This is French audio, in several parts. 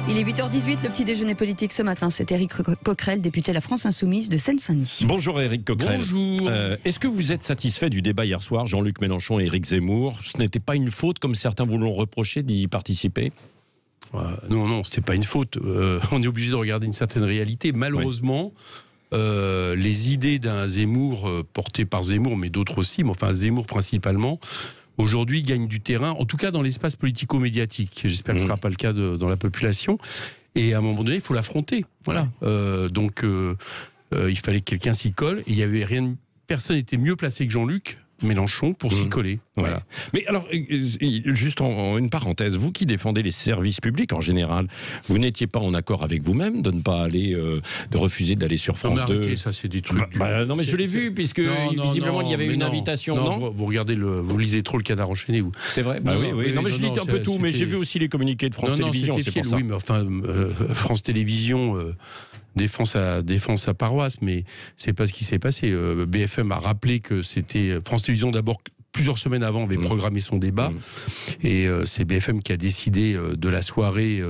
Il est 8h18, le petit déjeuner politique ce matin. C'est Éric Coquerel, député de la France Insoumise de Seine-Saint-Denis. Bonjour Éric Coquerel. Bonjour. Est-ce que vous êtes satisfait du débat hier soir, Jean-Luc Mélenchon et Éric Zemmour? Ce n'était pas une faute, comme certains vous l'ont reproché, d'y participer? Non, c'était pas une faute. On est obligé de regarder une certaine réalité. Malheureusement, les idées d'un Zemmour, portées par Zemmour, mais d'autres aussi, mais enfin Zemmour principalement, aujourd'hui gagnent du terrain, en tout cas dans l'espace politico-médiatique. J'espère que ce ne sera pas le cas dans la population. Et à un moment donné, il faut l'affronter. Voilà. Donc, il fallait que quelqu'un s'y colle. Et il y avait personne n'était mieux placé que Jean-Luc Mélenchon pour s'y coller. Voilà. Ouais. Mais alors, juste en une parenthèse, vous qui défendez les services publics en général, vous n'étiez pas en accord avec vous-même de ne pas aller, de refuser d'aller sur France 2? Arrêtez, ça c'est des trucs. Non, mais je l'ai vu, puisque visiblement il y avait une invitation. Non, vous regardez vous lisez trop le Canard enchaîné, vous. C'est vrai. Oui. Non, mais je lis un peu tout, mais j'ai vu aussi les communiqués de France Télévisions. C'est pour ça. Oui, mais enfin, France Télévisions défend sa paroisse, mais c'est pas ce qui s'est passé. BFM a rappelé que c'était France Télévisions d'abord. Plusieurs semaines avant, avait programmé son débat. Et c'est BFM qui a décidé de la soirée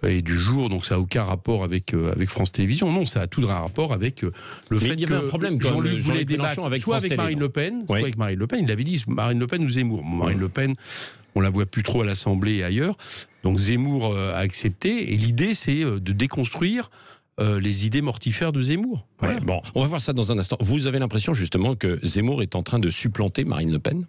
et du jour. Donc ça n'a aucun rapport avec France Télévisions. Non, ça a tout un rapport avec le fait que un problème Jean-Luc voulait débattre soit avec Marine Le Pen, soit avec Marine Le Pen. Il avait dit Marine Le Pen ou Zemmour. Marine Le Pen, on la voit plus trop à l'Assemblée et ailleurs. Donc Zemmour a accepté. Et l'idée, c'est de déconstruire les idées mortifères de Zemmour. Voilà. Ouais, bon, on va voir ça dans un instant. Vous avez l'impression justement que Zemmour est en train de supplanter Marine Le Pen?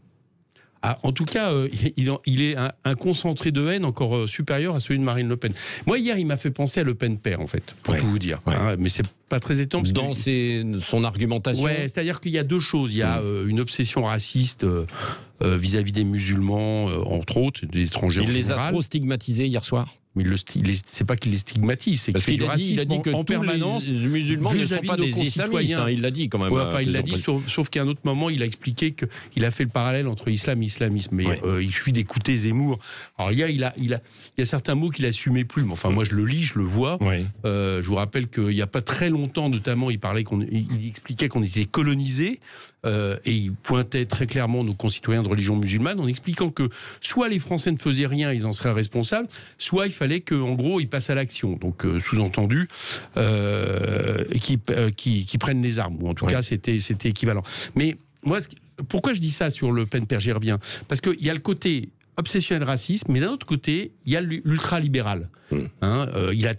En tout cas, il est un concentré de haine encore supérieur à celui de Marine Le Pen. Moi, hier, il m'a fait penser à Le Pen père, en fait, pour tout vous dire. Mais c'est pas très étonnant. Dans son argumentation. C'est-à-dire qu'il y a deux choses. Il y a une obsession raciste vis-à-vis des musulmans, entre autres, des étrangers en général. Il les a trop stigmatisés hier soir? Mais c'est pas qu'il les stigmatise, c'est qu'il a dit que en permanence, les musulmans ne sont pas des islamistes. Il l'a dit quand même. Il l'a dit, sauf qu'à un autre moment, il a expliqué qu'il a fait le parallèle entre islam et islamisme. Mais il suffit d'écouter Zemmour. Alors il y a certains mots qu'il assumait plus. Mais enfin, moi, je le lis, je le vois. Je vous rappelle qu'il n'y a pas très longtemps, notamment, il expliquait qu'on était colonisés. Et il pointait très clairement nos concitoyens de religion musulmane en expliquant que soit les Français ne faisaient rien, ils en seraient responsables, soit il fallait qu'en gros ils passent à l'action. Donc sous-entendu qui prennent les armes. Ou en tout cas c'était équivalent. Mais moi, pourquoi je dis ça sur Le Pen père, j'y reviens. Parce qu'il y a le côté obsessionnel raciste, mais d'un autre côté, il y a l'ultralibéral. Il a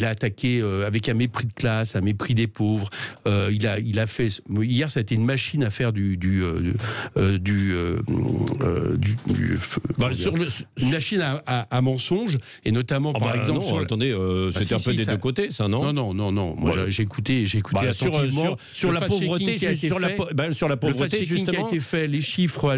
attaqué avec un mépris de classe, un mépris des pauvres. Il a fait hier, ça a été une machine à faire une machine à mensonges, et notamment par exemple. C'était un peu des deux côtés, ça, non? Non. Moi, j'ai écouté attentivement sur la pauvreté, sur la pauvreté justement qui a été fait, les chiffres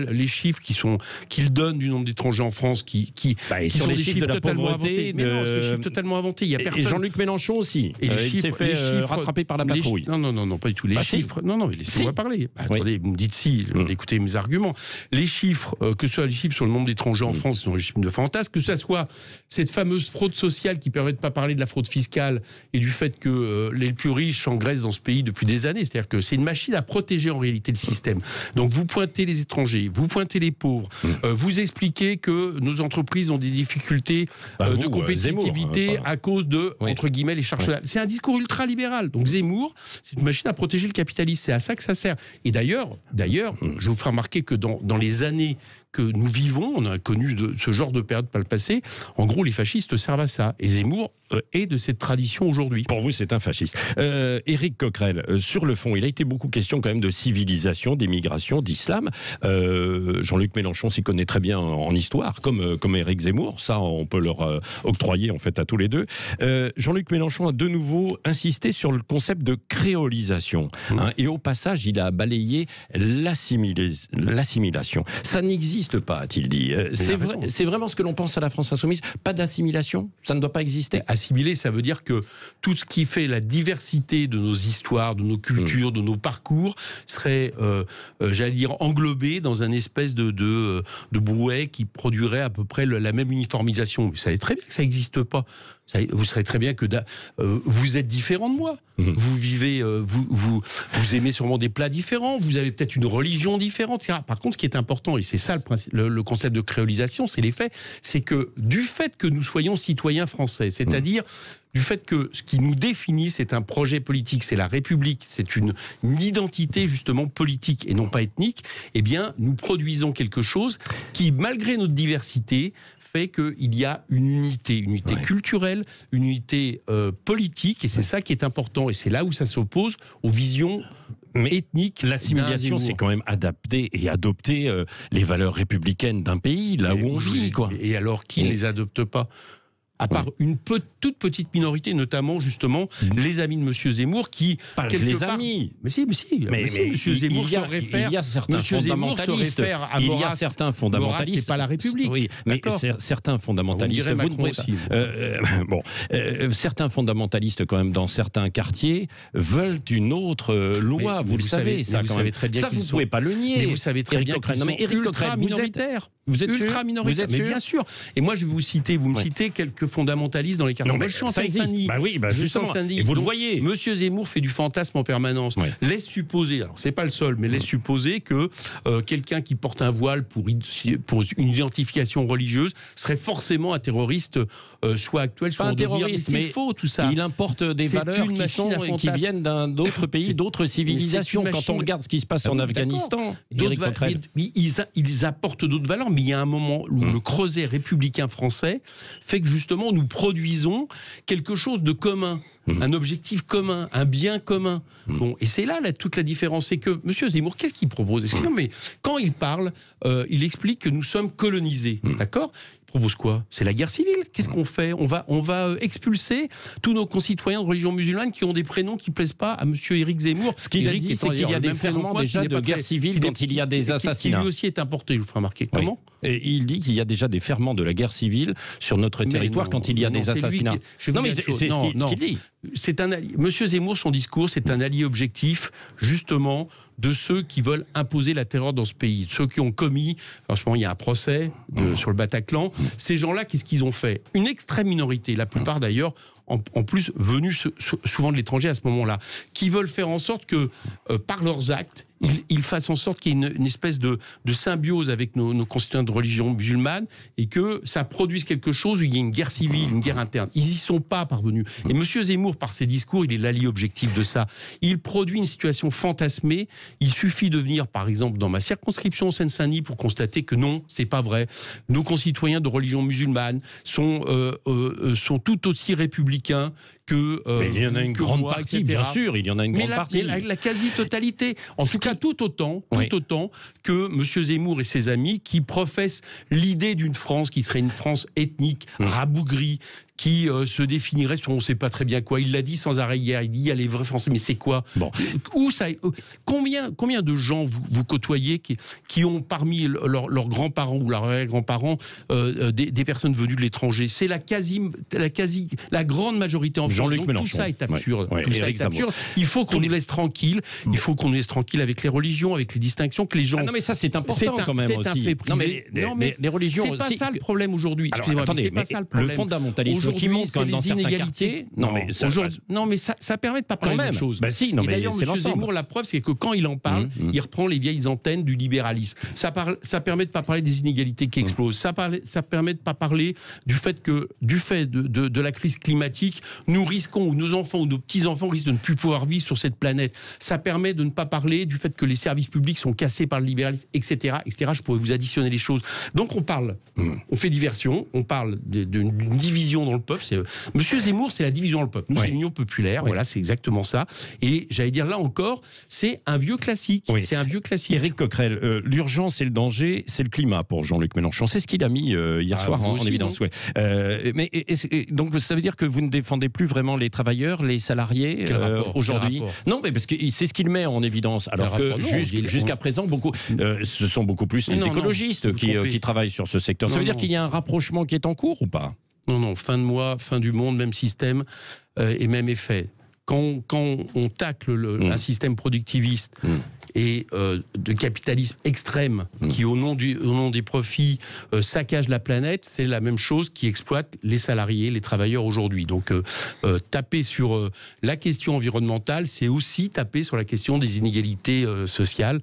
qu'il donne du nombre d'étrangers en France qui sur les chiffres de la pauvreté. Mais non, c'est des chiffres totalement inventés. Il y a personne. Et Jean-Luc Mélenchon aussi. Et les chiffres, il s'est fait rattraper par la patrouille. Non, pas du tout. Les chiffres. Non, laissez-moi parler. Attendez, vous me dites écoutez mes arguments. Les chiffres, que ce soit les chiffres sur le nombre d'étrangers en France, sont des chiffres de fantasme, que ce soit cette fameuse fraude sociale qui permet de pas parler de la fraude fiscale et du fait que les plus riches s'engraissent dans ce pays depuis des années. C'est-à-dire que c'est une machine à protéger en réalité le système. Donc vous pointez les étrangers, vous pointez les pauvres, vous expliquez que nos entreprises ont des difficultés de compétitivité à cause de, entre guillemets, les charges sociales. C'est un discours ultra-libéral. Donc Zemmour, c'est une machine à protéger le capitalisme. C'est à ça que ça sert. Et d'ailleurs, je vous ferai remarquer que dans les années que nous vivons, on a connu ce genre de période par le passé, en gros, les fascistes servent à ça. Et Zemmour est de cette tradition aujourd'hui. Pour vous, c'est un fasciste. Éric Coquerel, sur le fond, il a été beaucoup question quand même de civilisation, d'immigration, d'islam. Jean-Luc Mélenchon s'y connaît très bien en histoire, comme Éric Zemmour. Ça, on peut leur octroyer, en fait, à tous les deux. Jean-Luc Mélenchon a de nouveau insisté sur le concept de créolisation. Et au passage, il a balayé l'assimilation. Ça n'existe pas, a-t-il dit. C'est vraiment ce que l'on pense à la France Insoumise? Pas d'assimilation? Ça ne doit pas exister? Assimiler, ça veut dire que tout ce qui fait la diversité de nos histoires, de nos cultures, de nos parcours, serait, j'allais dire, englobé dans un espèce de brouet qui produirait à peu près la même uniformisation. Vous savez très bien que ça n'existe pas. Vous savez très bien que vous êtes différent de moi. Vous vivez, vous aimez sûrement des plats différents, vous avez peut-être une religion différente, etc. Par contre, ce qui est important, et c'est ça le concept de créolisation, c'est les faits, c'est que du fait que nous soyons citoyens français, c'est-à-dire du fait que ce qui nous définit, c'est un projet politique, c'est la République, c'est une identité justement politique et non pas ethnique, eh bien, nous produisons quelque chose qui, malgré notre diversité, fait qu'il y a une unité culturelle, une unité politique, et c'est ça qui est important, et c'est là où ça s'oppose aux visions ethniques. L'assimilation, c'est quand même adapter et adopter les valeurs républicaines d'un pays, là où on vit, quoi. Et alors, qui ne les adopte pas ? À part une toute petite minorité, notamment justement les amis de M. Zemmour, qui les amis. Mais si, M. Zemmour se réfère. Il y a certains fondamentalistes. Il y a certains fondamentalistes. C'est pas la République. Oui, mais certains fondamentalistes. Certains fondamentalistes, quand même, dans certains quartiers, veulent une autre loi. Vous le savez, ça. Vous savez très bien. Ça, vous pouvez pas le nier. Mais vous savez très bien qu'ils sont ultra minoritaires. Vous êtes ultra minoritaire, mais bien sûr. Et moi, je vais vous citer quelques fondamentalistes dans les quartiers. Moi, je suis en Seine-Saint-Denis. Justement. Et vous le voyez. Monsieur Zemmour fait du fantasme en permanence. Laisse supposer, alors c'est pas le seul, mais laisse supposer que quelqu'un qui porte un voile pour une identification religieuse serait forcément un terroriste, soit actuel, soit un terroriste. Mais c'est faux tout ça. Il importe des valeurs qui viennent d'autres pays, d'autres civilisations. Quand on regarde ce qui se passe en Afghanistan, ils apportent d'autres valeurs. Mais il y a un moment où le creuset républicain français fait que justement nous produisons quelque chose de commun, un objectif commun, un bien commun. Bon, et c'est là toute la différence. C'est que M. Zemmour, qu'est-ce qu'il propose ? Excusez-moi, mais quand il parle, il explique que nous sommes colonisés. D'accord ? Propose quoi ? C'est la guerre civile. Qu'est-ce qu'on fait ? On va expulser tous nos concitoyens de religion musulmane qui ont des prénoms qui ne plaisent pas à M. Éric Zemmour. Ce qu'il a dit, c'est qu'il y a des ferments déjà de guerre civile quand il y a des assassinats. Qui lui aussi est importé, je vous ferai remarquer. Comment ? Et il dit qu'il y a déjà des ferments de la guerre civile sur notre territoire quand il y a des assassinats. Non, mais c'est ce qu'il dit. Monsieur Zemmour, son discours, c'est un allié objectif, justement, de ceux qui veulent imposer la terreur dans ce pays. Ceux qui ont commis, en ce moment il y a un procès sur le Bataclan, ces gens-là, qu'est-ce qu'ils ont fait ? Une extrême minorité, la plupart d'ailleurs, en plus venus souvent de l'étranger à ce moment-là, qui veulent faire en sorte que, par leurs actes, ils fassent en sorte qu'il y ait une espèce de symbiose avec nos concitoyens de religion musulmane et que ça produise quelque chose où il y a une guerre civile, une guerre interne. Ils n'y sont pas parvenus. Et M. Zemmour, par ses discours, il est l'allié objectif de ça. Il produit une situation fantasmée. Il suffit de venir, par exemple, dans ma circonscription en Seine-Saint-Denis pour constater que non, c'est pas vrai. Nos concitoyens de religion musulmane sont tout aussi républicains que mais il y en a une grande partie, bien sûr, il y en a une grande partie. Mais la quasi-totalité, en tout cas tout autant que M. Zemmour et ses amis qui professent l'idée d'une France qui serait une France ethnique, rabougrie, qui se définirait sur on ne sait pas très bien quoi. Il l'a dit sans arrêt hier, il dit il y a les vrais Français, mais c'est quoi ? Combien de gens vous côtoyez qui ont parmi leurs grands-parents ou leurs grands-parents des personnes venues de l'étranger ? C'est la grande majorité en France. Jean-Luc Mélenchon. Tout ça est absurde. Tout ça est absurde. Il faut qu'on nous laisse tranquille. Il faut qu'on nous laisse tranquille avec les religions, avec les distinctions que les gens. Ah non mais ça c'est important quand même aussi. C'est un fait privé. Non mais les religions. C'est pas ça le problème aujourd'hui. Excusez-moi, attendez, c'est pas ça le problème. Le fondamentalisme qui monte quand même dans certains quartiers. Non mais ça permet de pas parler de choses. Bah si, non mais d'ailleurs M. Zemmour, la preuve c'est que quand il en parle, il reprend les vieilles antennes du libéralisme. Ça permet de pas parler des inégalités qui explosent. Ça permet de pas parler du fait de la crise climatique, nous risquons, ou nos enfants ou nos petits-enfants risquent de ne plus pouvoir vivre sur cette planète. Ça permet de ne pas parler du fait que les services publics sont cassés par le libéralisme, etc. Je pourrais vous additionner les choses. Donc on parle, on fait diversion, on parle d'une division dans le peuple. Monsieur Zemmour, c'est la division dans le peuple. Nous, c'est l'Union populaire. Voilà, c'est exactement ça. Et j'allais dire là encore, c'est un vieux classique. C'est un vieux classique. Éric Coquerel, l'urgence et le danger, c'est le climat pour Jean-Luc Mélenchon. C'est ce qu'il a mis hier soir en évidence. Donc ça veut dire que vous ne défendez plus vraiment les travailleurs, les salariés aujourd'hui. Non, mais parce que c'est ce qu'il met en évidence. Alors que jusqu'à présent, ce sont beaucoup plus les écologistes qui travaillent sur ce secteur. Ça veut dire qu'il y a un rapprochement qui est en cours ou pas ? Non, fin de mois, fin du monde, même système et même effet. quand on tacle un système productiviste et de capitalisme extrême qui, au nom des profits, saccage la planète, c'est la même chose qui exploite les salariés, les travailleurs aujourd'hui. Donc, taper sur la question environnementale, c'est aussi taper sur la question des inégalités sociales.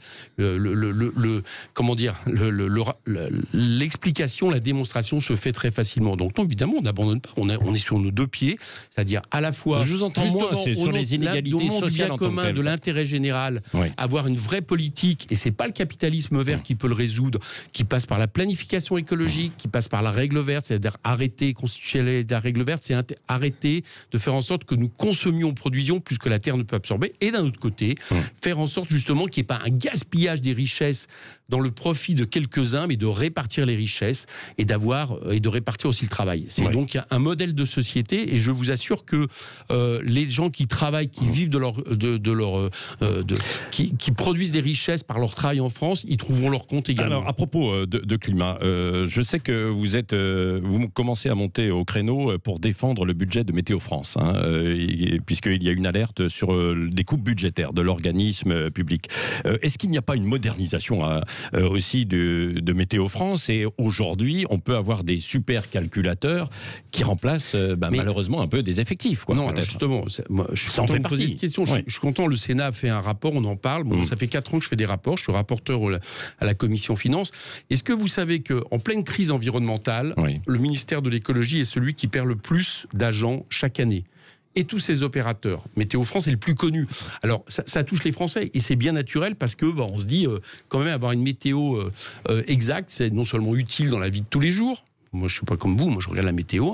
L'explication, la démonstration se fait très facilement. Donc, non, évidemment, on n'abandonne pas. On est sur nos deux pieds, c'est-à-dire à la fois... Je vous entends moins, c'est sur les inégalités sociales en tant que commun, telles. de l'intérêt général, avoir une vraie politique, et c'est pas le capitalisme vert qui peut le résoudre, qui passe par la planification écologique, qui passe par la règle verte, c'est-à-dire arrêter, constituer la règle verte, c'est arrêter de faire en sorte que nous consommions, produisions plus que la Terre ne peut absorber, et d'un autre côté, faire en sorte justement qu'il n'y ait pas un gaspillage des richesses dans le profit de quelques-uns, mais de répartir les richesses et de répartir aussi le travail. C'est donc un modèle de société, et je vous assure que les gens qui travaillent, qui vivent qui produisent des richesses par leur travail en France, ils trouveront leur compte également. Alors, à propos de climat, je sais que vous commencez à monter au créneau pour défendre le budget de Météo France, puisqu'il y a une alerte sur des coupes budgétaires de l'organisme public. Est-ce qu'il n'y a pas une modernisation aussi de Météo France, et aujourd'hui on peut avoir des super calculateurs qui remplacent malheureusement un peu des effectifs, quoi. Non, justement, moi, je suis content de poser cette question. Je suis content, le Sénat a fait un rapport, on en parle. Bon, ça fait 4 ans que je fais des rapports, je suis rapporteur à la Commission Finances. Est-ce que vous savez qu'en pleine crise environnementale, le ministère de l'écologie est celui qui perd le plus d'agents chaque année? Et tous ces opérateurs. Météo France est le plus connu. Alors, ça touche les Français, et c'est bien naturel, parce que on se dit, quand même, avoir une météo exacte, c'est non seulement utile dans la vie de tous les jours. Moi, je ne suis pas comme vous, moi je regarde la météo.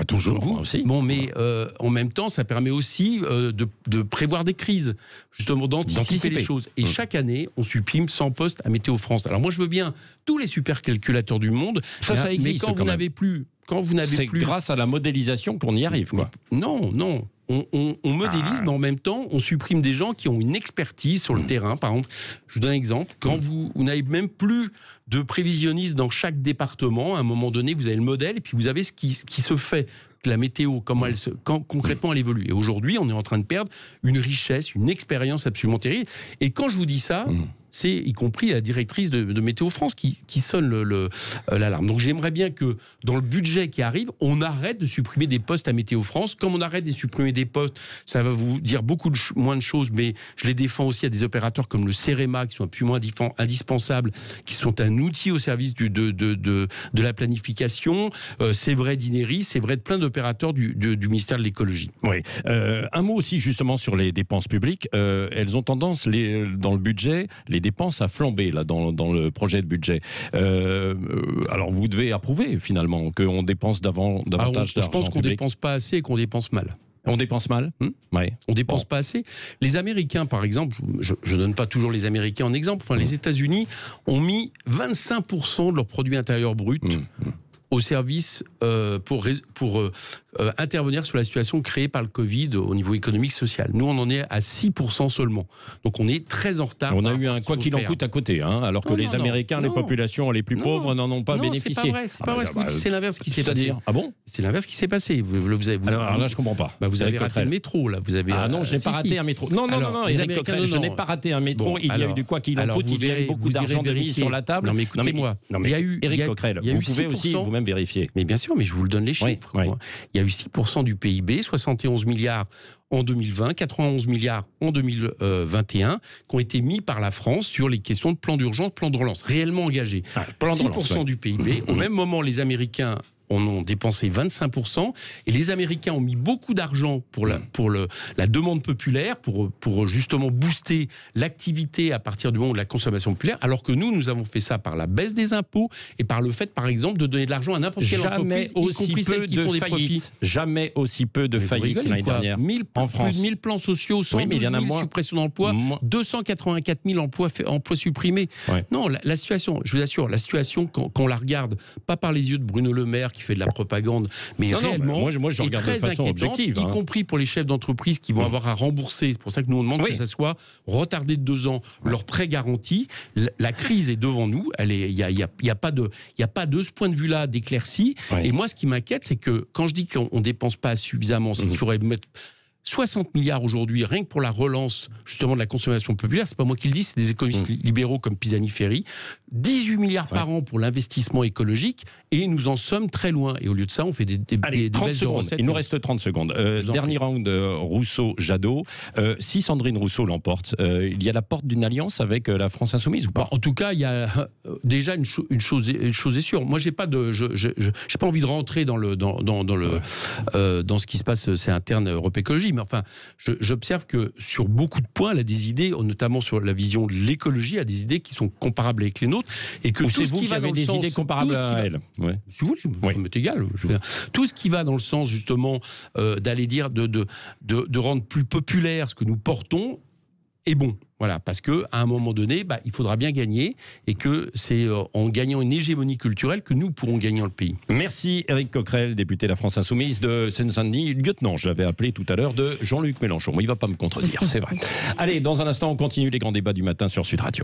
Toujours, vous aussi. Bon, mais en même temps, ça permet aussi de prévoir des crises, justement d'anticiper les choses. Et chaque année, on supprime 100 postes à Météo France. Alors moi, je veux bien tous les supercalculateurs du monde, ça existe, mais quand vous n'avez plus... C'est grâce à la modélisation qu'on y arrive, quoi. Non. On modélise, mais en même temps, on supprime des gens qui ont une expertise sur le terrain. Par exemple, je vous donne un exemple. Quand vous n'avez même plus de prévisionnistes dans chaque département, à un moment donné, vous avez le modèle, et puis vous avez ce qui se fait. La météo, concrètement elle évolue. Et aujourd'hui, on est en train de perdre une richesse, une expérience absolument terrible. Et quand je vous dis ça, c'est y compris la directrice de Météo France qui sonne l'alarme. Donc j'aimerais bien que dans le budget qui arrive, on arrête de supprimer des postes à Météo France. Comme on arrête de supprimer des postes, ça va vous dire beaucoup moins de choses, mais je les défends aussi à des opérateurs comme le CEREMA, qui sont absolument indispensables, qui sont un outil au service de la planification. C'est vrai d'Ineris, c'est vrai de plein d'opérateurs du ministère de l'écologie. Oui. Un mot aussi justement sur les dépenses publiques. Elles ont tendance, dans le budget, les dépenses à flamber là, dans le projet de budget. Alors vous devez approuver finalement qu'on dépense davantage d'argent public. Je pense qu'on ne dépense pas assez et qu'on dépense mal. On dépense mal On dépense pas assez. Les Américains, par exemple, je ne donne pas toujours les Américains en exemple, les États-Unis ont mis 25% de leur produit intérieur brut au service pour intervenir sur la situation créée par le Covid au niveau économique, social. Nous, on en est à 6% seulement. Donc, on est très en retard. On a eu un quoi qu'il en coûte à côté, alors que les Américains, les populations les plus pauvres n'en ont pas bénéficié. C'est pas vrai. C'est l'inverse qui s'est passé. Ah bon? C'est l'inverse qui s'est passé. Alors là, je comprends pas. Vous avez raté le métro, là. Non, je n'ai pas raté un métro. Non, Éric Coquerel, je n'ai pas raté un métro. Il y a eu du quoi qu'il en coûte. Il y a eu beaucoup d'argent de mis sur la table. Non, mais écoutez-moi. Éric Coquerel, vous pouvez aussi vous-même vérifier. Mais bien sûr, mais je vous le donne les chiffres. Il y a eu 6% du PIB, 71 milliards en 2020, 91 milliards en 2021, qui ont été mis par la France sur les questions de plan d'urgence, plan de relance, réellement engagés. 6% du PIB. Au même moment, les Américains en ont dépensé 25%, et les Américains ont mis beaucoup d'argent pour la demande populaire, pour justement booster l'activité à partir du moment de la consommation populaire, alors que nous avons fait ça par la baisse des impôts et par le fait, par exemple, de donner de l'argent à n'importe quelle entreprise, y compris celles qui font des profits. Jamais aussi peu de faillites l'année dernière en France. Plus de 1000 plans sociaux, 112 000 suppressions d'emplois, 284 000 emplois supprimés. Non, la situation, je vous assure, la situation, quand on la regarde, pas par les yeux de Bruno Le Maire, qui fait de la propagande, mais réellement, moi je regarde de façon objective, y compris pour les chefs d'entreprise qui vont avoir à rembourser. C'est pour ça que nous on demande que ça soit retardé de 2 ans, leur prêt garanti. La crise est devant nous. Il y a pas de ce point de vue-là d'éclaircie. Et moi, ce qui m'inquiète, c'est que quand je dis qu'on dépense pas suffisamment, c'est qu'il faudrait mettre 60 milliards aujourd'hui, rien que pour la relance justement de la consommation populaire. C'est pas moi qui le dis, c'est des économistes libéraux comme Pisani-Ferry. 18 milliards par an pour l'investissement écologique, et nous en sommes très loin. Et au lieu de ça, on fait des 30 baisses de secondes. recettes. Il nous reste 30 secondes. Dernier round, Rousseau-Jadot. Si Sandrine Rousseau l'emporte, il y a la porte d'une alliance avec la France Insoumise ou pas? En tout cas, il y a déjà une chose est sûre. Moi, j'ai pas envie de rentrer dans ce qui se passe, c'est interne Europe Écologie. Mais enfin, j'observe que sur beaucoup de points, elle a des idées, notamment sur la vision de l'écologie, elle a des idées qui sont comparables avec les nôtres, et que ou tout c'est ce vous qui qui va avez dans des le sens, idées comparables à elle. Ouais. Si vous voulez, ça m'est égal. Tout ce qui va dans le sens justement d'aller dire de rendre plus populaire ce que nous portons est bon. Voilà, parce que à un moment donné, il faudra bien gagner, et que c'est en gagnant une hégémonie culturelle que nous pourrons gagner le pays. Merci Éric Coquerel, député de la France Insoumise de Seine-Saint-Denis, lieutenant, je l'avais appelé tout à l'heure, de Jean-Luc Mélenchon. Il ne va pas me contredire, c'est vrai. Allez, dans un instant, on continue les grands débats du matin sur Sud Radio.